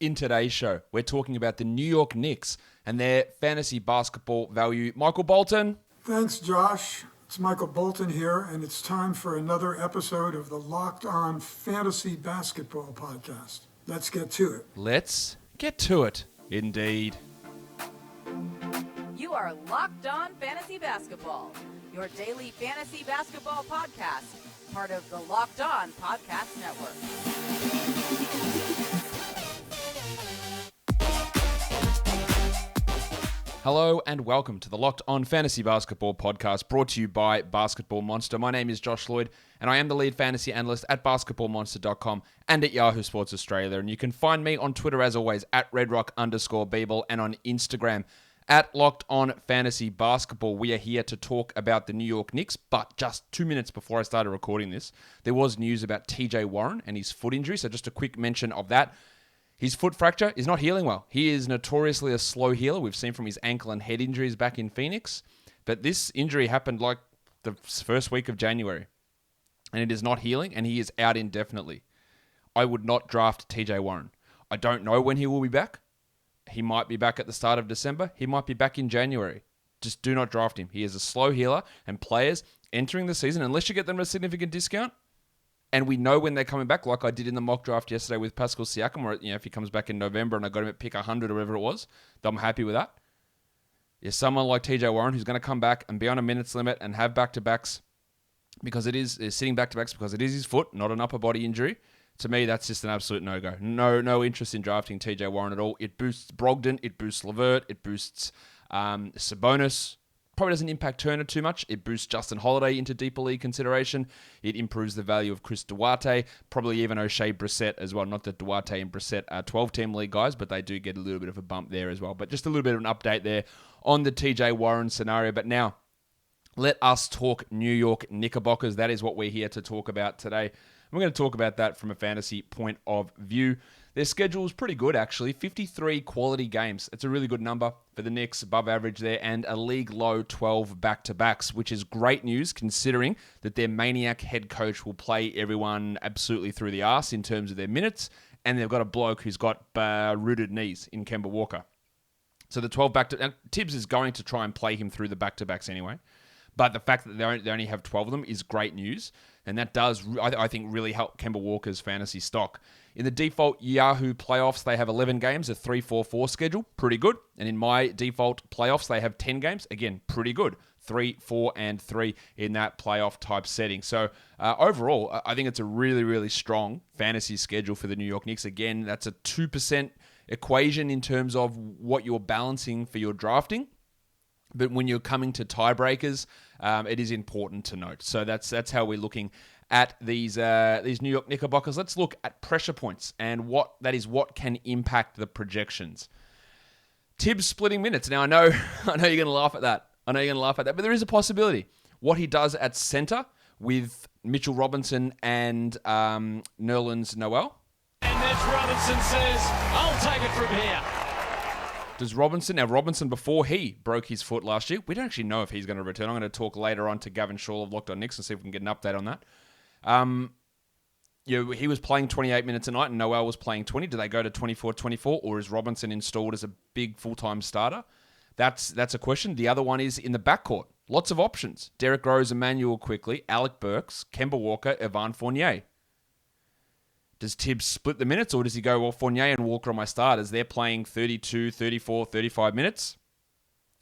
In today's show, we're talking about the New York Knicks and their fantasy basketball value. Michael Bolton. Thanks, Josh. It's Michael Bolton here, and it's time for another episode of the Locked On Fantasy Basketball Podcast. Let's get to it. Let's get to it, indeed. You are Locked On Fantasy Basketball, your daily fantasy basketball podcast, part of the Locked On Podcast Network. Hello and welcome to the Locked On Fantasy Basketball Podcast, brought to you by Basketball Monster. My name is Josh Lloyd, and I am the lead fantasy analyst at basketballmonster.com and at Yahoo Sports Australia. And you can find me on Twitter, as always, at redrock_Beeble, and on Instagram at Locked On Fantasy Basketball. We are here to talk about the New York Knicks, but just 2 minutes before I started recording this, there was news about TJ Warren and his foot injury, so just a quick mention of that. His foot fracture is not healing well. He is notoriously a slow healer. We've seen from his ankle and head injuries back in Phoenix. But this injury happened like the first week of January. And it is not healing, and he is out indefinitely. I would not draft TJ Warren. I don't know when he will be back. He might be back at the start of December. He might be back in January. Just do not draft him. He is a slow healer, and players entering the season, unless you get them at a significant discount, and we know when they're coming back, like I did in the mock draft yesterday with Pascal Siakam, where, if he comes back in November and I got him at pick 100 or whatever it was, I'm happy with that. Is someone like TJ Warren who's going to come back and be on a minutes limit and have back-to-backs because it is sitting back-to-backs because it is his foot, not an upper body injury. To me, that's just an absolute no-go. No interest in drafting TJ Warren at all. It boosts Brogdon, it boosts Levert, it boosts Sabonis. Probably doesn't impact Turner too much. It boosts Justin Holiday into deeper league consideration. It improves the value of Chris Duarte, probably even O'Shea Brissett as well. Not that Duarte and Brissett are 12-team league guys, but they do get a little bit of a bump there as well. But just a little bit of an update there on the TJ Warren scenario. But now, let us talk New York Knickerbockers. That is what we're here to talk about today. We're going to talk about that from a fantasy point of view. Their schedule is pretty good, actually. 53 quality games. It's a really good number for the Knicks, above average there, and a league-low 12 back-to-backs, which is great news considering that their maniac head coach will play everyone absolutely through the arse in terms of their minutes, and they've got a bloke who's got rooted knees in Kemba Walker. So the 12 Tibbs is going to try and play him through the back-to-backs anyway. But the fact that they only have 12 of them is great news. And that does, I think, really help Kemba Walker's fantasy stock. In the default Yahoo playoffs, they have 11 games, a 3-4-4 schedule. Pretty good. And in my default playoffs, they have 10 games. Again, pretty good. 3, 4, and 3 in that playoff type setting. So overall, I think it's a really, really strong fantasy schedule for the New York Knicks. Again, that's a 2% equation in terms of what you're balancing for your drafting. But when you're coming to tiebreakers, it is important to note. So that's how we're looking at these New York Knickerbockers. Let's look at pressure points and what can impact the projections. Tibbs splitting minutes. Now I know you're going to laugh at that. But there is a possibility. What he does at center with Mitchell Robinson and Nerlens Noel. And there's Robinson says, "I'll take it from here." Does Robinson, before he broke his foot last year, we don't actually know if he's going to return. I'm going to talk later on to Gavin Shaw of Locked On Knicks and see if we can get an update on that. He was playing 28 minutes a night and Noel was playing 20. Do they go to 24-24, or is Robinson installed as a big full-time starter? That's a question. The other one is in the backcourt. Lots of options. Derrick Rose, Immanuel Quickley, Alec Burks, Kemba Walker, Evan Fournier. Does Tibbs split the minutes, or does he go, well, Fournier and Walker are my starters. They're playing 32, 34, 35 minutes.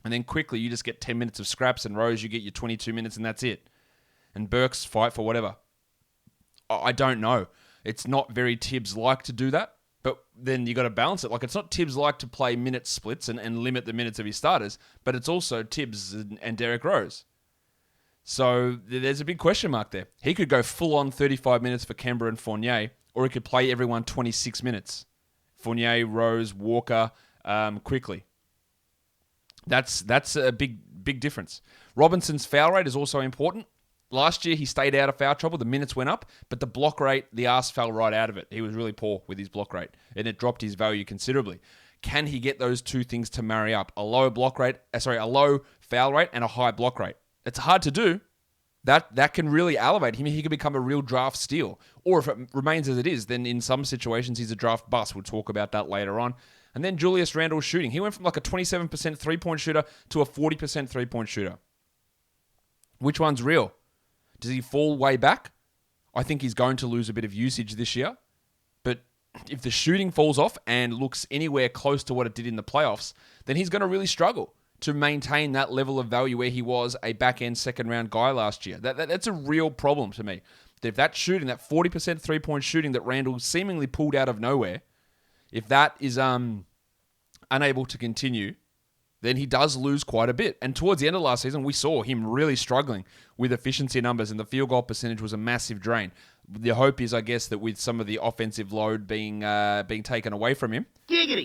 And then quickly, you just get 10 minutes of scraps, and Rose, you get your 22 minutes, and that's it. And Burks fight for whatever. I don't know. It's not very Tibbs-like to do that, but then you got to balance it. Like, it's not Tibbs-like to play minute splits and limit the minutes of his starters, but it's also Tibbs and Derrick Rose. So there's a big question mark there. He could go full-on 35 minutes for Kemba and Fournier, or he could play everyone 26 minutes. Fournier, Rose, Walker, Quickley. That's a big difference. Robinson's foul rate is also important. Last year, he stayed out of foul trouble. The minutes went up, but the block rate, the arse fell right out of it. He was really poor with his block rate, and it dropped his value considerably. Can he get those two things to marry up? A low foul rate and a high block rate. It's hard to do, that can really elevate him. He could become a real draft steal. Or if it remains as it is, then in some situations he's a draft bust. We'll talk about that later on. And then Julius Randle shooting. He went from like a 27% three-point shooter to a 40% three-point shooter. Which one's real? Does he fall way back? I think he's going to lose a bit of usage this year. But if the shooting falls off and looks anywhere close to what it did in the playoffs, then he's going to really struggle to maintain that level of value where he was a back-end second-round guy last year. That's a real problem to me. That if that shooting, that 40% three-point shooting that Randle seemingly pulled out of nowhere, if that is unable to continue, then he does lose quite a bit. And towards the end of last season, we saw him really struggling with efficiency numbers, and the field goal percentage was a massive drain. The hope is, I guess, that with some of the offensive load being taken away from him,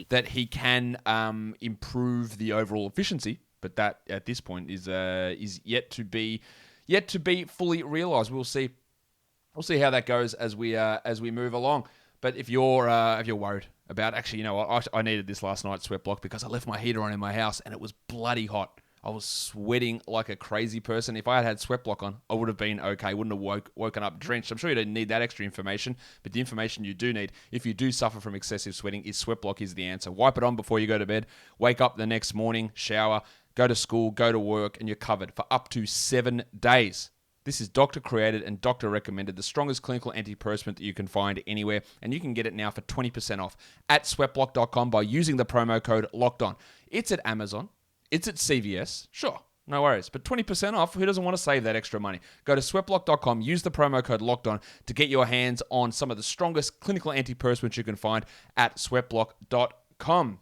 that he can improve the overall efficiency. But that, at this point, is yet to be fully realised. We'll see how that goes as we move along. But if you're worried about, actually, you know what, I needed this last night, sweat block, because I left my heater on in my house and it was bloody hot. I was sweating like a crazy person. If I had sweat block on, I would have been okay. Wouldn't have woken up drenched. I'm sure you don't need that extra information, but the information you do need, if you do suffer from excessive sweating, is sweat block is the answer. Wipe it on before you go to bed. Wake up the next morning, shower, go to school, go to work, and you're covered for up to 7 days. This is doctor-created and doctor-recommended, the strongest clinical antiperspirant that you can find anywhere, and you can get it now for 20% off at sweatblock.com by using the promo code LOCKEDON. It's at Amazon. It's at CVS. Sure, no worries. But 20% off, who doesn't want to save that extra money? Go to sweatblock.com, use the promo code LOCKEDON to get your hands on some of the strongest clinical antiperspirants you can find at sweatblock.com.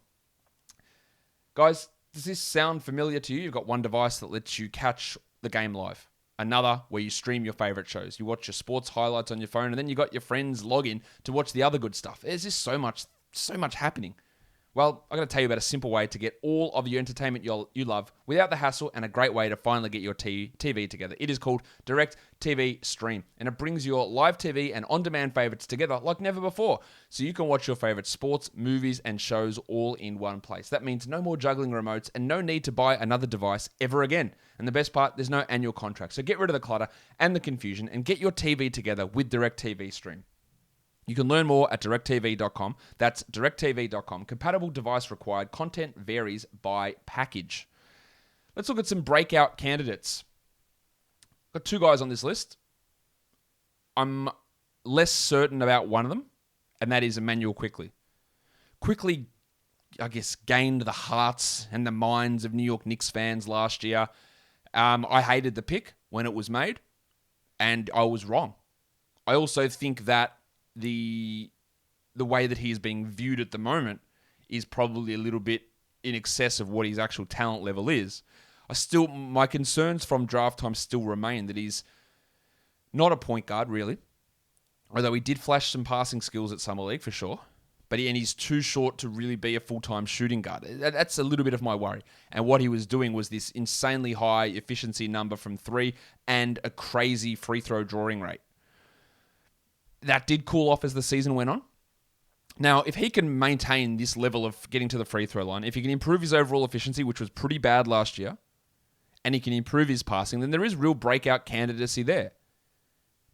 Guys, does this sound familiar to you? You've got one device that lets you catch the game live. Another where you stream your favorite shows. You watch your sports highlights on your phone, and then you got your friends log in to watch the other good stuff. There's just so much happening. Well, I'm going to tell you about a simple way to get all of your entertainment you love without the hassle, and a great way to finally get your TV together. It is called Direct TV Stream, and it brings your live TV and on-demand favorites together like never before. So you can watch your favorite sports, movies, and shows all in one place. That means no more juggling remotes and no need to buy another device ever again. And the best part, there's no annual contract. So get rid of the clutter and the confusion and get your TV together with Direct TV Stream. You can learn more at directtv.com. That's directtv.com. Compatible device required. Content varies by package. Let's look at some breakout candidates. Got two guys on this list. I'm less certain about one of them, and that is Immanuel Quickley. Quickley, I guess, gained the hearts and the minds of New York Knicks fans last year. I hated the pick when it was made, and I was wrong. I also think that the way that he is being viewed at the moment is probably a little bit in excess of what his actual talent level is. My concerns from draft time still remain that he's not a point guard, really. Although he did flash some passing skills at Summer League for sure. But he's too short to really be a full-time shooting guard. That's a little bit of my worry. And what he was doing was this insanely high efficiency number from three and a crazy free throw drawing rate. That did cool off as the season went on. Now, if he can maintain this level of getting to the free throw line, if he can improve his overall efficiency, which was pretty bad last year, and he can improve his passing, then there is real breakout candidacy there.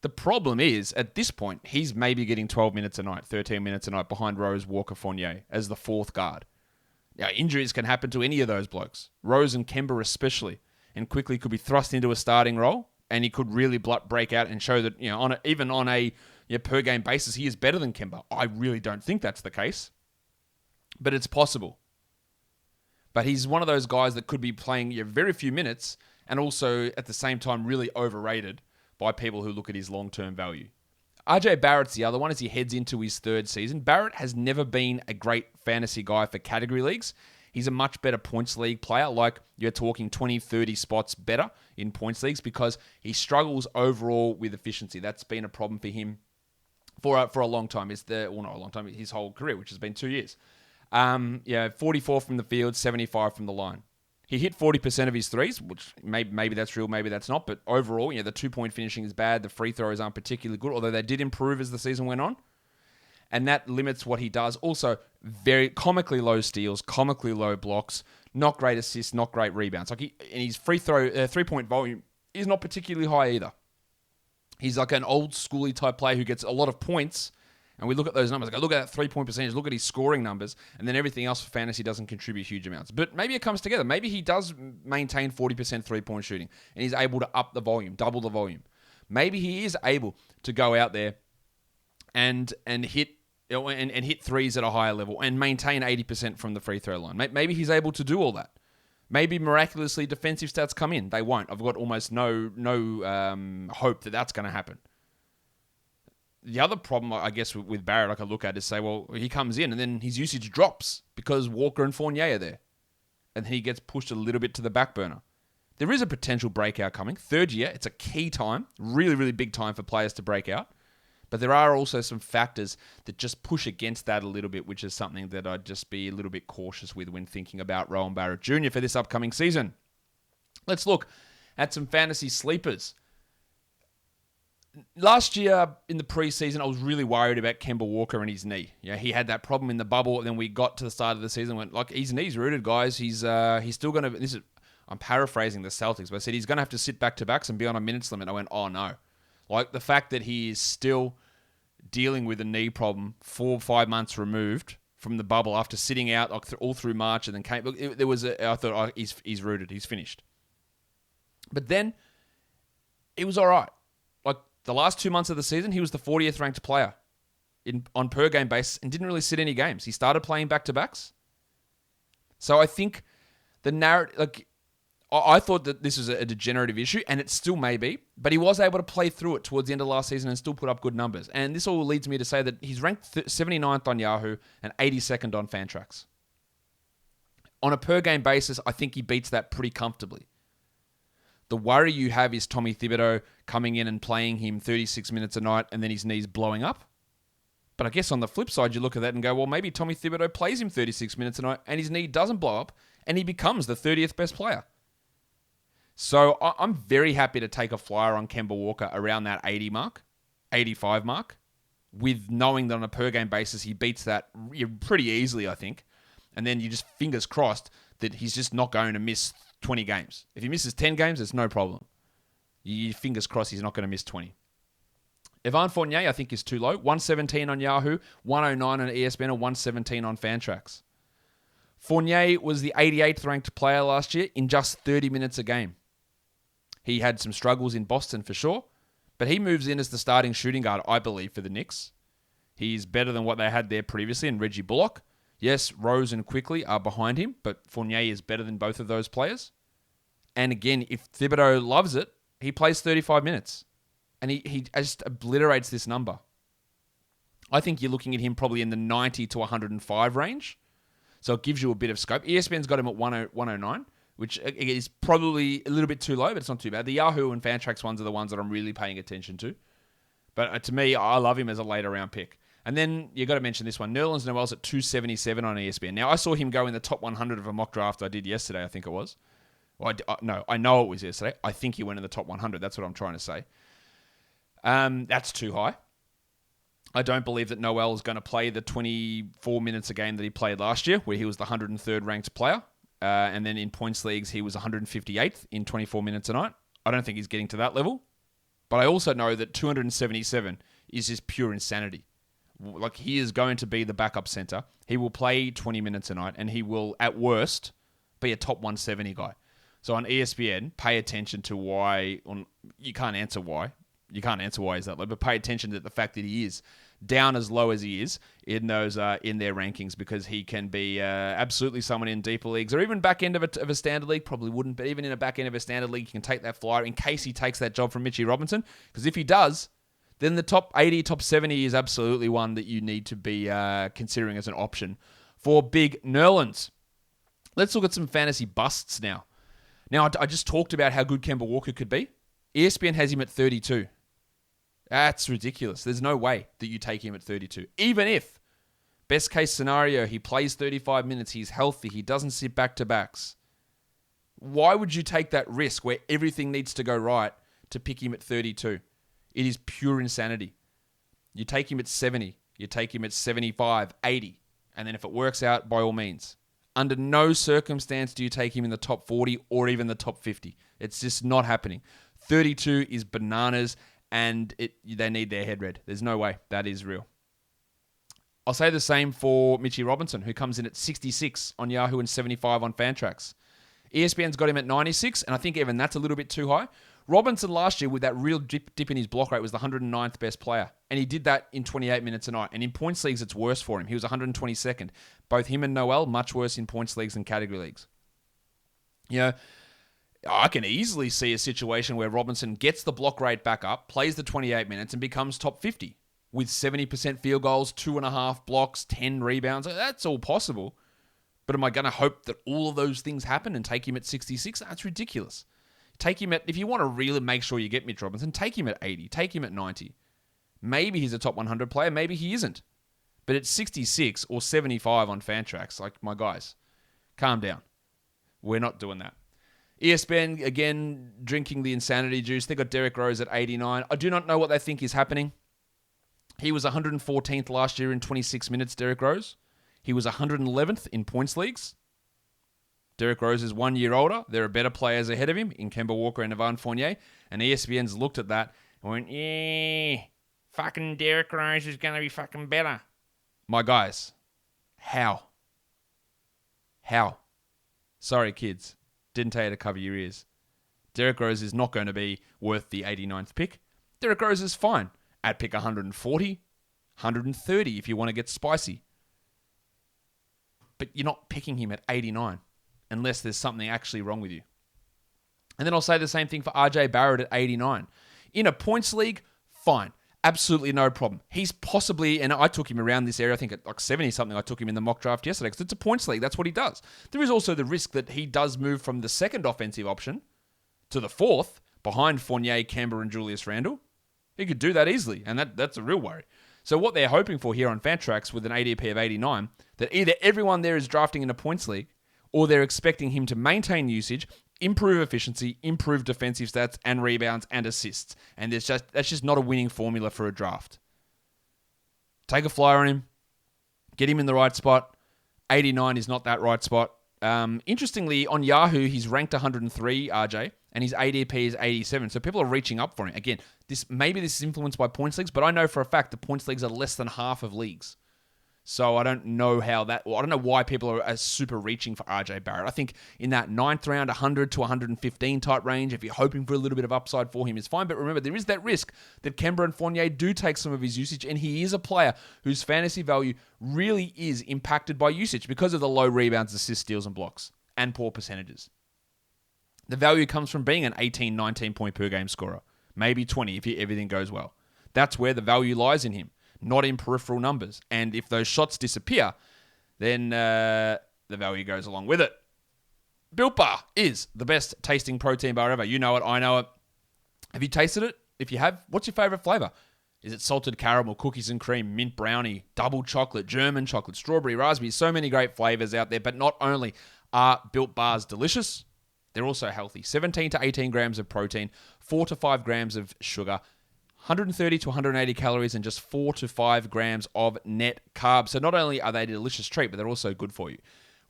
The problem is, at this point, he's maybe getting 12 minutes a night, 13 minutes a night behind Rose, Walker, Fournier as the fourth guard. Now, injuries can happen to any of those blokes, Rose and Kemba especially, and Quickley could be thrust into a starting role, and he could really break out and show that, even on a per game basis, he is better than Kemba. I really don't think that's the case, but it's possible. But he's one of those guys that could be playing very few minutes and also at the same time really overrated by people who look at his long-term value. RJ Barrett's the other one as he heads into his third season. Barrett has never been a great fantasy guy for category leagues. He's a much better points league player, like you're talking 20, 30 spots better in points leagues because he struggles overall with efficiency. That's been a problem for him for a long time. Not a long time, his whole career, which has been 2 years. 44 from the field, 75 from the line. He hit 40% of his threes, which maybe that's real, maybe that's not. But overall, the 2-point finishing is bad. The free throws aren't particularly good, although they did improve as the season went on. And that limits what he does. Also, very comically low steals, comically low blocks, not great assists, not great rebounds. And his free throw 3-point volume is not particularly high either. He's like an old schooly type player who gets a lot of points. And we look at those numbers. Like, look at that 3-point percentage. Look at his scoring numbers. And then everything else for fantasy doesn't contribute huge amounts. But maybe it comes together. Maybe he does maintain 40% 3-point shooting. And he's able to up the volume, double the volume. Maybe he is able to go out there and hit and hit threes at a higher level and maintain 80% from the free throw line. Maybe he's able to do all that. Maybe miraculously defensive stats come in. They won't. I've got almost no hope that that's going to happen. The other problem, I guess, with Barrett, I could look at is say, well, he comes in and then his usage drops because Walker and Fournier are there. And he gets pushed a little bit to the back burner. There is a potential breakout coming. Third year, it's a key time. Really, really big time for players to break out. But there are also some factors that just push against that a little bit, which is something that I'd just be a little bit cautious with when thinking about Rowan Barrett Jr. for this upcoming season. Let's look at some fantasy sleepers. Last year in the preseason, I was really worried about Kemba Walker and his knee. Yeah, he had that problem in the bubble, and then we got to the start of the season and went, like, his knee's rooted, guys. He's still going to... I'm paraphrasing the Celtics, but I said he's going to have to sit back-to-backs and be on a minutes limit. I went, oh, no. Like, the fact that he is still dealing with a knee problem 4 or 5 months removed from the bubble after sitting out like all through March and then came... I thought, oh, he's rooted. He's finished. But then it was all right. Like, the last 2 months of the season, he was the 40th ranked player on per game basis and didn't really sit any games. He started playing back-to-backs. So I think the narrative... Like, I thought that this was a degenerative issue, and it still may be, but he was able to play through it towards the end of last season and still put up good numbers. And this all leads me to say that he's ranked 79th on Yahoo and 82nd on Fantrax. On a per-game basis, I think he beats that pretty comfortably. The worry you have is Tommy Thibodeau coming in and playing him 36 minutes a night and then his knees blowing up. But I guess on the flip side, you look at that and go, well, maybe Tommy Thibodeau plays him 36 minutes a night and his knee doesn't blow up and he becomes the 30th best player. So I'm very happy to take a flyer on Kemba Walker around that 80 mark, 85 mark, with knowing that on a per-game basis he beats that pretty easily, I think. And then you just fingers crossed that he's just not going to miss 20 games. If he misses 10 games, it's no problem. You fingers crossed he's not going to miss 20. Evan Fournier, I think, is too low. 117 on Yahoo, 109 on ESPN, and 117 on Fantrax. Fournier was the 88th ranked player last year in just 30 minutes a game. He had some struggles in Boston for sure, but he moves in as the starting shooting guard, I believe, for the Knicks. He's better than what they had there previously in Reggie Bullock. Yes, Rose and Quickley are behind him, but Fournier is better than both of those players. And again, if Thibodeau loves it, he plays 35 minutes. And he just obliterates this number. I think you're looking at him probably in the 90 to 105 range. So it gives you a bit of scope. ESPN's got him at 109, which is probably a little bit too low, but it's not too bad. The Yahoo and Fantrax ones are the ones that I'm really paying attention to. But to me, I love him as a later round pick. And then you got to mention this one. Nerlens Noel's at 277 on ESPN. Now, I saw him go in the top 100 of a mock draft I did yesterday, I think it was. Well, I know it was yesterday. I think he went in the top 100. That's what I'm trying to say. That's too high. I don't believe that Noel is going to play the 24 minutes a game that he played last year, where he was the 103rd ranked player. And then in points leagues, he was 158th in 24 minutes a night. I don't think he's getting to that level. But I also know that 277 is just pure insanity. Like, he is going to be the backup center. He will play 20 minutes a night, and he will, at worst, be a top 170 guy. So on ESPN, pay attention to why. You can't answer why. You can't answer why he's that low, but pay attention to the fact that he is down as low as he is in those in their rankings, because he can be absolutely someone in deeper leagues or even back end of a standard league. Probably wouldn't, but even in a back end of a standard league, you can take that flyer in case he takes that job from Mitchie Robinson. Because if he does, then the top 80, top 70 is absolutely one that you need to be considering as an option for big Nerlens. Let's look at some fantasy busts now. Now, I just talked about how good Kemba Walker could be. ESPN has him at 32. That's ridiculous. There's no way that you take him at 32. Even if, best case scenario, he plays 35 minutes, he's healthy, he doesn't sit back-to-backs. Why would you take that risk where everything needs to go right to pick him at 32? It is pure insanity. You take him at 70, you take him at 75, 80, and then if it works out, by all means. Under no circumstance do you take him in the top 40 or even the top 50. It's just not happening. 32 is bananas. and they need their head read. There's no way. That is real. I'll say the same for Mitchie Robinson, who comes in at 66 on Yahoo and 75 on Fantrax. ESPN's got him at 96, and I think even that's a little bit too high. Robinson last year, with that real dip in his block rate, was the 109th best player. And he did that in 28 minutes a night. And in points leagues, it's worse for him. He was 122nd. Both him and Noel, much worse in points leagues than category leagues. You know, I can easily see a situation where Robinson gets the block rate back up, plays the 28 minutes, and becomes top 50 with 70% field goals, 2.5 blocks, 10 rebounds. That's all possible. But am I going to hope that all of those things happen and take him at 66? That's ridiculous. Take him at, if you want to really make sure you get Mitch Robinson, take him at 80, take him at 90. Maybe he's a top 100 player, maybe he isn't. But at 66 or 75 on Fantrax, like, my guys, calm down. We're not doing that. ESPN, again, drinking the insanity juice. They got Derrick Rose at 89. I do not know what they think is happening. He was 114th last year in 26 minutes, Derrick Rose. He was 111th in points leagues. Derrick Rose is 1 year older. There are better players ahead of him in Kemba Walker and Fournier. And ESPN's looked at that and went, yeah, fucking Derrick Rose is going to be fucking better. My guys, how? Sorry, kids. Didn't tell you to cover your ears. Derrick Rose is not going to be worth the 89th pick. Derrick Rose is fine at pick 140, 130 if you want to get spicy. But you're not picking him at 89 unless there's something actually wrong with you. And then I'll say the same thing for RJ Barrett at 89. In a points league, fine. Absolutely no problem. He's possibly, and I took him around this area, I think at like 70-something, I took him in the mock draft yesterday because it's a points league. That's what he does. There is also the risk that he does move from the second offensive option to the fourth behind Fournier, Kemba, and Julius Randle. He could do that easily, and that's a real worry. So what they're hoping for here on Fantrax with an ADP of 89, that either everyone there is drafting in a points league, or they're expecting him to maintain usage, improve efficiency, improve defensive stats and rebounds and assists. And that's just not a winning formula for a draft. Take a flyer on him. Get him in the right spot. 89 is not that right spot. Interestingly, on Yahoo, he's ranked 103, RJ, and his ADP is 87. So people are reaching up for him. Again, maybe this is influenced by points leagues, but I know for a fact the points leagues are less than half of leagues. So I don't know I don't know why people are super reaching for RJ Barrett. I think in that 9th round, 100 to 115 type range, if you're hoping for a little bit of upside for him, is fine. But remember, there is that risk that Kemba and Fournier do take some of his usage, and he is a player whose fantasy value really is impacted by usage because of the low rebounds, assists, steals, and blocks, and poor percentages. The value comes from being an 18, 19 point per game scorer, maybe 20 if everything goes well. That's where the value lies in him, not in peripheral numbers. And if those shots disappear, then the value goes along with it. Built Bar is the best tasting protein bar ever. You know it, I know it. Have you tasted it? If you have, what's your favorite flavor? Is it salted caramel, cookies and cream, mint brownie, double chocolate, German chocolate, strawberry, raspberry? So many great flavors out there. But not only are Built Bars delicious, they're also healthy. 17 to 18 grams of protein, 4 to 5 grams of sugar, 130 to 180 calories, and just 4 to 5 grams of net carbs. So not only are they a delicious treat, but they're also good for you.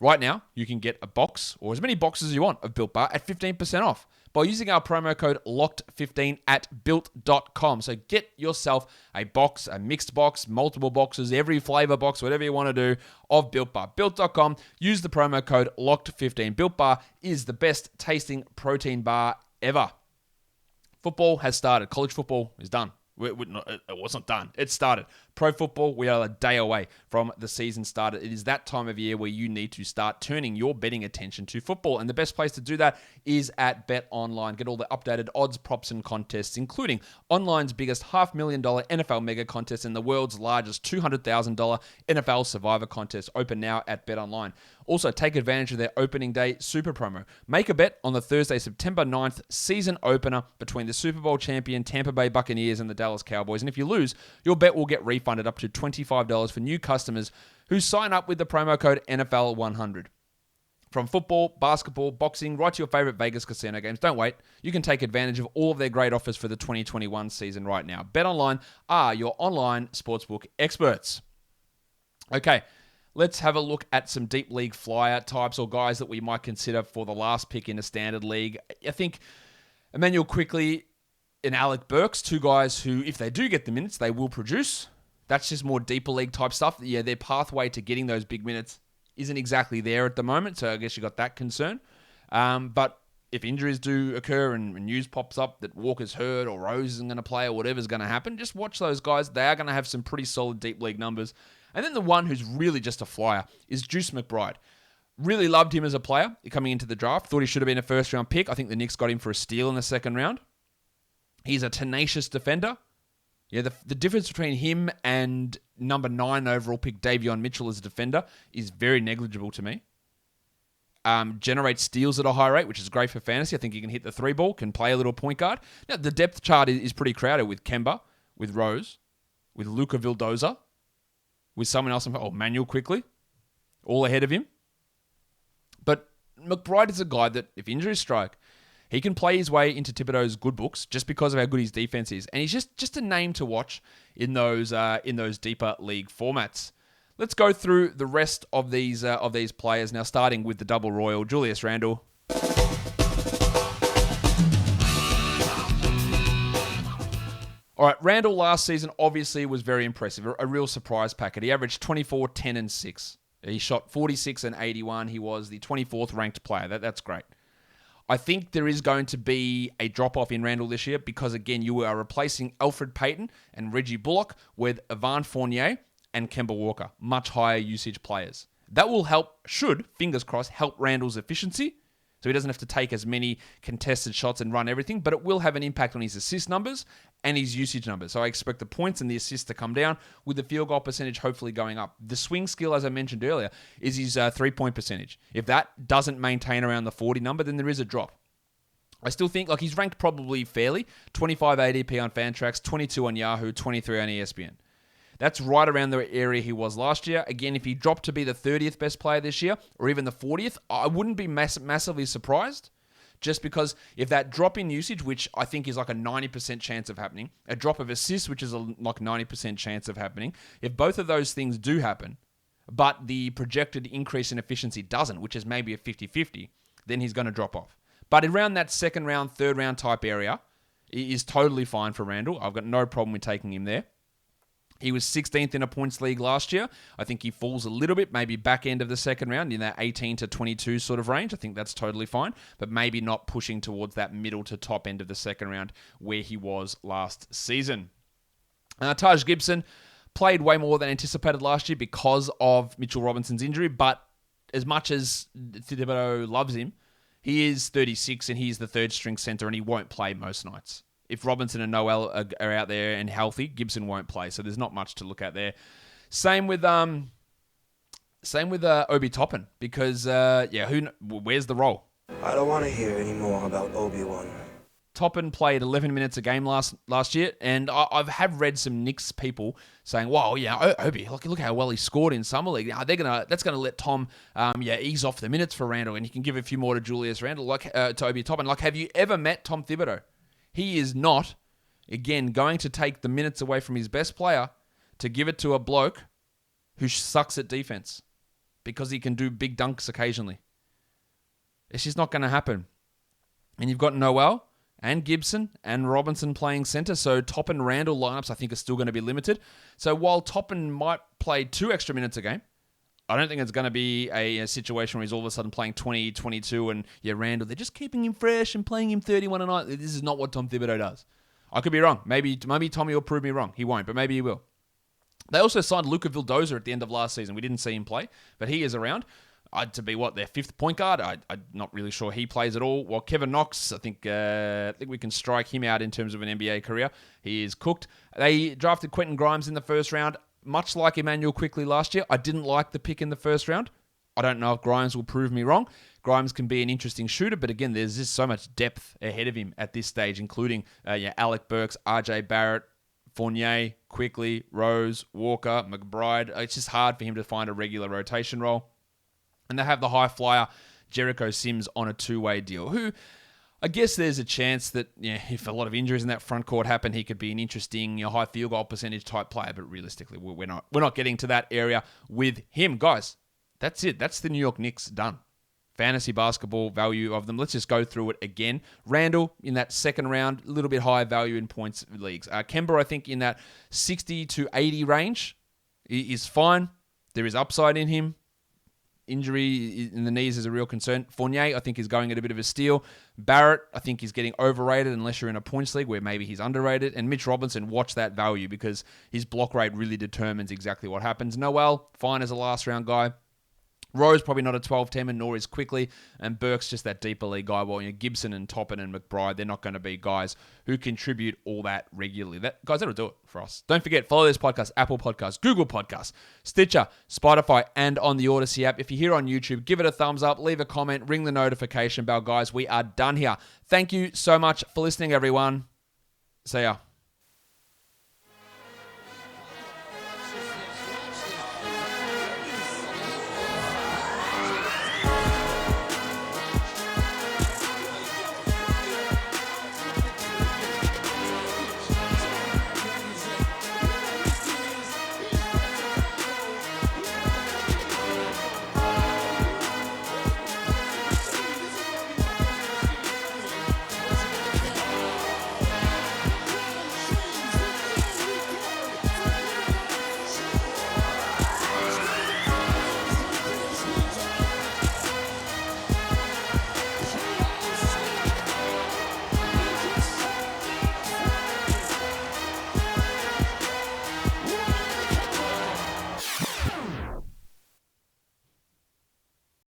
Right now, you can get a box, or as many boxes as you want, of Built Bar at 15% off by using our promo code LOCKED15 at built.com. So get yourself a box, a mixed box, multiple boxes, every flavor box, whatever you want to do, of Built Bar. Built.com, use the promo code LOCKED15. Built Bar is the best tasting protein bar ever. Football has started. College football is done. It wasn't done. It started. Pro football, we are a day away from the season started. It is that time of year where you need to start turning your betting attention to football. And the best place to do that is at Bet Online. Get all the updated odds, props, and contests, including online's biggest $500,000 NFL mega contest and the world's largest $200,000 NFL Survivor contest. Open now at Bet Online. Also, take advantage of their opening day super promo. Make a bet on the Thursday, September 9th season opener between the Super Bowl champion Tampa Bay Buccaneers and the Dallas Cowboys. And if you lose, your bet will get refunded up to $25 for new customers who sign up with the promo code NFL100. From football, basketball, boxing, right to your favorite Vegas casino games. Don't wait. You can take advantage of all of their great offers for the 2021 season right now. BetOnline are your online sportsbook experts. Okay. Let's have a look at some deep league flyer types or guys that we might consider for the last pick in a standard league. I think Immanuel Quickley, and Alec Burks, two guys who, if they do get the minutes, they will produce. That's just more deeper league type stuff. Yeah, their pathway to getting those big minutes isn't exactly there at the moment, so I guess you got that concern. But if injuries do occur and news pops up that Walker's hurt or Rose isn't going to play or whatever's going to happen, just watch those guys. They are going to have some pretty solid deep league numbers. And then the one who's really just a flyer is Juice McBride. Really loved him as a player coming into the draft. Thought he should have been a first-round pick. I think the Knicks got him for a steal in the second round. He's a tenacious defender. Yeah, the difference between him and number 9 overall pick Davion Mitchell as a defender is very negligible to me. Generates steals at a high rate, which is great for fantasy. I think he can hit the 3-ball, can play a little point guard. Now, the depth chart is pretty crowded with Kemba, with Rose, with Luka Vildoza, with someone else, Immanuel Quickley, all ahead of him. But McBride is a guy that, if injuries strike, he can play his way into Thibodeau's good books just because of how good his defense is. And he's just a name to watch in those deeper league formats. Let's go through the rest of these players now, starting with the double royal, Julius Randle. All right, Randle last season obviously was very impressive, a real surprise packet. He averaged 24, 10, and 6. He shot 46 and 81. He was the 24th ranked player. That's great. I think there is going to be a drop-off in Randle this year because, again, you are replacing Alfred Payton and Reggie Bullock with Evan Fournier and Kemba Walker, much higher usage players. That will fingers crossed, help Randle's efficiency, so he doesn't have to take as many contested shots and run everything, but it will have an impact on his assist numbers and his usage numbers. So I expect the points and the assists to come down, with the field goal percentage hopefully going up. The swing skill, as I mentioned earlier, is his 3-point percentage. If that doesn't maintain around the 40 number, then there is a drop. I still think he's ranked probably fairly. 25 ADP on Fantrax, 22 on Yahoo, 23 on ESPN. That's right around the area he was last year. Again, if he dropped to be the 30th best player this year, or even the 40th, I wouldn't be massively surprised. Just because if that drop in usage, which I think is like a 90% chance of happening, a drop of assists, which is like 90% chance of happening, if both of those things do happen, but the projected increase in efficiency doesn't, which is maybe a 50-50, then he's going to drop off. But around that second round, third round type area is totally fine for Randle. I've got no problem with taking him there. He was 16th in a points league last year. I think he falls a little bit, maybe back end of the second round in that 18 to 22 sort of range. I think that's totally fine, but maybe not pushing towards that middle to top end of the second round where he was last season. Taj Gibson played way more than anticipated last year because of Mitchell Robinson's injury, but as much as Thibodeau loves him, he is 36 and he's the third string center and he won't play most nights. If Robinson and Noel are out there and healthy, Gibson won't play. So there's not much to look at there. Same with Obi Toppin because where's the role? I don't want to hear any more about Obi-Wan. Toppin played 11 minutes a game last year, and I have read some Knicks people saying, "Wow, yeah, Obi, look how well he scored in summer league. That's gonna let Tom, ease off the minutes for Randle, and he can give a few more to Julius Randle, to Obi Toppin. Have you ever met Tom Thibodeau? He is not, again, going to take the minutes away from his best player to give it to a bloke who sucks at defense because he can do big dunks occasionally. It's just not going to happen. And you've got Noel and Gibson and Robinson playing center, so Toppin Randle lineups I think are still going to be limited. So while Toppin might play 2 extra minutes a game, I don't think it's going to be a situation where he's all of a sudden playing 20, 22, and Randle, they're just keeping him fresh and playing him 31 a night. This is not what Tom Thibodeau does. I could be wrong. Maybe Tommy will prove me wrong. He won't, but maybe he will. They also signed Luka Vildoza at the end of last season. We didn't see him play, but he is around. To be their 5th point guard. I'm not really sure he plays at all. While Kevin Knox, I think we can strike him out in terms of an NBA career. He is cooked. They drafted Quentin Grimes in the first round. Much like Immanuel Quickley last year, I didn't like the pick in the first round. I don't know if Grimes will prove me wrong. Grimes can be an interesting shooter, but again, there's just so much depth ahead of him at this stage, including Alec Burks, RJ Barrett, Fournier, Quickley, Rose, Walker, McBride. It's just hard for him to find a regular rotation role. And they have the high flyer, Jericho Sims, on a 2-way deal, who I guess there's a chance that if a lot of injuries in that front court happen, he could be an interesting high field goal percentage type player. But realistically, we're not getting to that area with him, guys. That's it. That's the New York Knicks done. fantasy basketball value of them. Let's just go through it again. Randle in that second round, a little bit higher value in points leagues. Kemba, I think, in that 60 to 80 range is fine. There is upside in him. Injury in the knees is a real concern. Fournier, I think, is going at a bit of a steal. Barrett, I think, is getting overrated unless you're in a points league where maybe he's underrated. And Mitch Robinson, watch that value because his block rate really determines exactly what happens. Noel, fine as a last round guy. Rose, probably not a 12-10, and nor is Quickley. And Burke's just that deeper league guy. Well, Gibson and Toppin and McBride, they're not going to be guys who contribute all that regularly. Guys, that'll do it for us. Don't forget, follow this podcast, Apple Podcasts, Google Podcasts, Stitcher, Spotify, and on the Odyssey app. If you're here on YouTube, give it a thumbs up, leave a comment, ring the notification bell. Guys, we are done here. Thank you so much for listening, everyone. See ya.